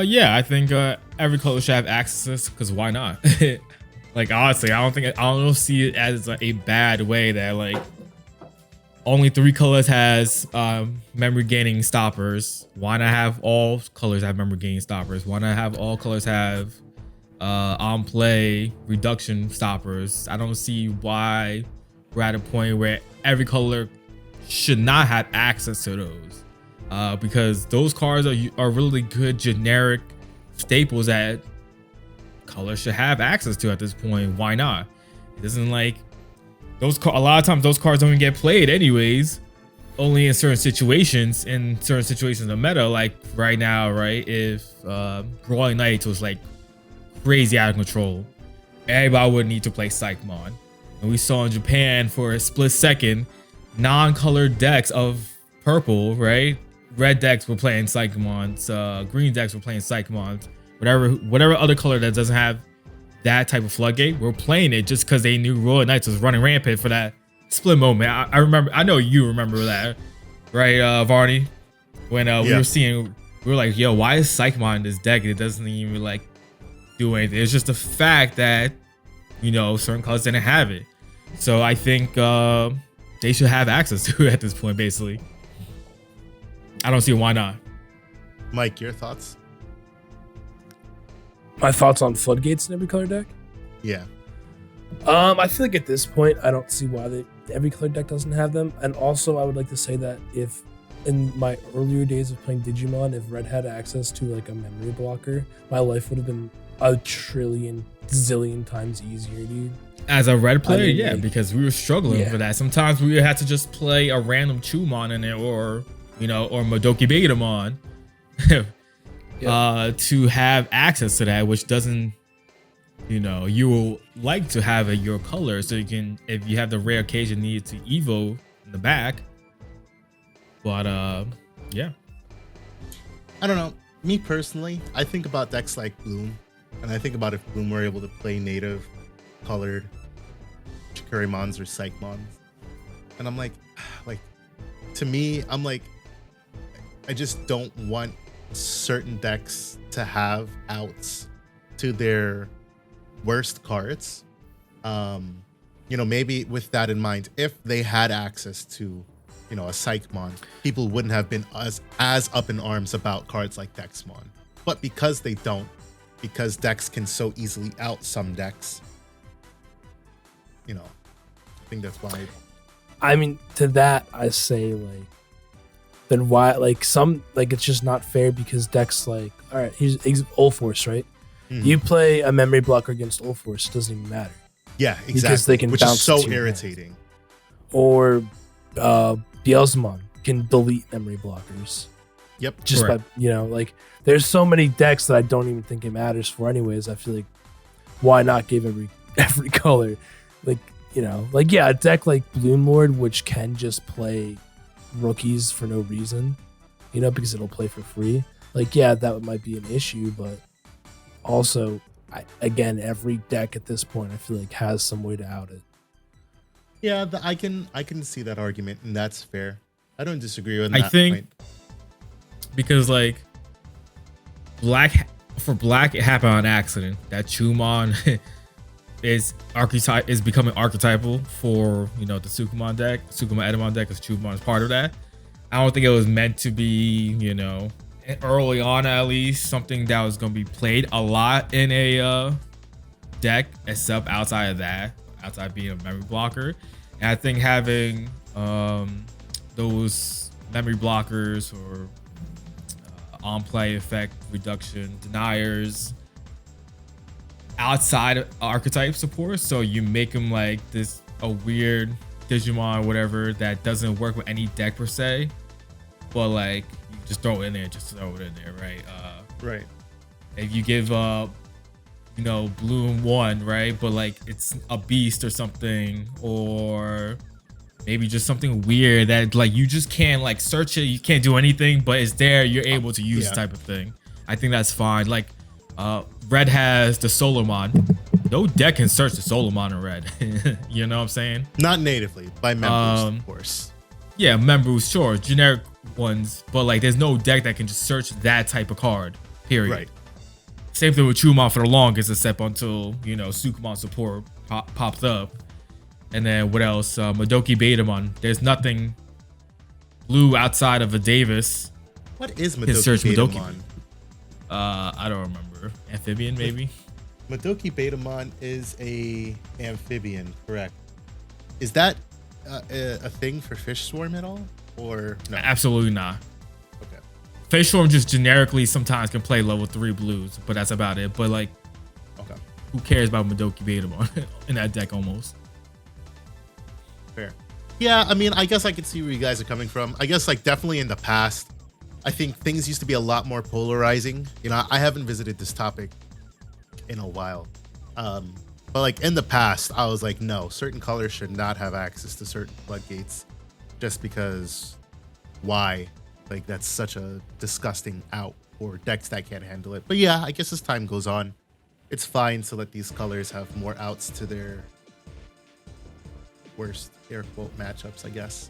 Yeah, I think every color should have access because why not? Like honestly, I don't see it as a bad way that like only 3 colors has memory gaining stoppers. Why not have all colors have memory gaining stoppers? Why not have all colors have on play reduction stoppers? I don't see why we're at a point where every color should not have access to those, because those cards are really good generic staples that colors should have access to at this point. Why not? It doesn't like those a lot of times those cards don't even get played anyways, only in certain situations of meta. Like right now, right, if Brawling Knights was like crazy out of control, everybody would need to play Psychmon. And we saw in Japan for a split second non-colored decks of purple, right? Red decks were playing Psychmons, green decks were playing Psychmons, whatever other color that doesn't have that type of floodgate, we're playing it just because they knew Royal Knights was running rampant for that split moment. I remember, I know you remember that, right, Varney? When we were like, yo, why is Psychmon in this deck? It doesn't even like do anything. It's just the fact that, you know, certain colors didn't have it. So I think they should have access to it at this point, basically. I don't see why not. Mike, your thoughts? My thoughts on Floodgates in every color deck? Yeah. I feel like at this point, I don't see why every color deck doesn't have them. And also, I would like to say that if in my earlier days of playing Digimon, if Red had access to like a memory blocker, my life would have been a trillion zillion times easier, dude. As a Red player, yeah, like, because we were struggling for that. Sometimes we had to just play a random Chumon in it, or you know, or Madoki Betamon, to have access to that, which doesn't, you know, you will like to have your color so you can, if you have the rare occasion needed to Evo in the back. But yeah, I don't know. Me personally, I think about decks like Bloom, and I think about if Bloom were able to play native colored Chikurimons or Psychmons, and I'm like, to me, I'm like, I just don't want certain decks to have outs to their worst cards. You know, maybe with that in mind, if they had access to, you know, a Psychmon, people wouldn't have been as up in arms about cards like Dexmon. But because they don't, because decks can so easily out some decks, you know, I think that's why. I mean, to that, I say, like, then why, like, it's just not fair because decks like, all right, here's Ulforce, right? Mm-hmm. You play a memory blocker against Ulforce, it doesn't even matter. Yeah, exactly. Because they can which bounce is so irritating. Hands. Or Beelzemon can delete memory blockers. Yep. Just by, you know, like, there's so many decks that I don't even think it matters for anyways. I feel like, why not give every color? Like, you know, like, yeah, a deck like Bloom Lord, which can just play rookies for no reason, you know, because it'll play for free. Like, yeah, that might be an issue, but also, again, every deck at this point, I feel like has some way to out it. Yeah, I can see that argument, and that's fair. I don't disagree with that. I think point. Because like black it happened on accident. That Chumon is becoming archetypal for, you know, the Sukumon deck, Sukuma Edamon deck, because Chumon is part of that. I don't think it was meant to be, you know, early on at least, something that was going to be played a lot in a deck, except outside of that, outside being a memory blocker. And I think having those memory blockers or on play effect reduction deniers outside of archetype support, so you make them like a weird Digimon or whatever that doesn't work with any deck per se, but like you just throw it in there, right? Right. If you give you know, Bloom 1, right, but like it's a beast or something, or maybe just something weird that like you just can't like search it, you can't do anything, but it's there, you're able to use type of thing. I think that's fine. Like Red has the Solomon. No deck can search the Solomon in Red. You know what I'm saying? Not natively, by members, of course. Yeah, members, sure, generic ones, but like there's no deck that can just search that type of card. Period. Right. Same thing with Chumon for the longest, except until, you know, Sukumon support popped up. And then what else? Madoki Betamon. There's nothing blue outside of a Davis. What is His search Madoki Madoki. Betamon? I don't remember. Amphibian, maybe? Madoki Betamon is a amphibian, correct? Is that a thing for Fish Swarm at all? Or no? Absolutely not. Okay. Fish Swarm just generically sometimes can play level 3 blues, but that's about it. But like, Okay. who cares about Madoki Betamon in that deck almost? Fair. Yeah, I mean, I guess I can see where you guys are coming from. I guess like definitely in the past, I think things used to be a lot more polarizing. You know, I haven't visited this topic in a while. But like in the past, I was like, no, certain colors should not have access to certain floodgates just because why? Like that's such a disgusting out for decks that can't handle it. But yeah, I guess as time goes on, it's fine to let these colors have more outs to their worst air quote matchups, I guess.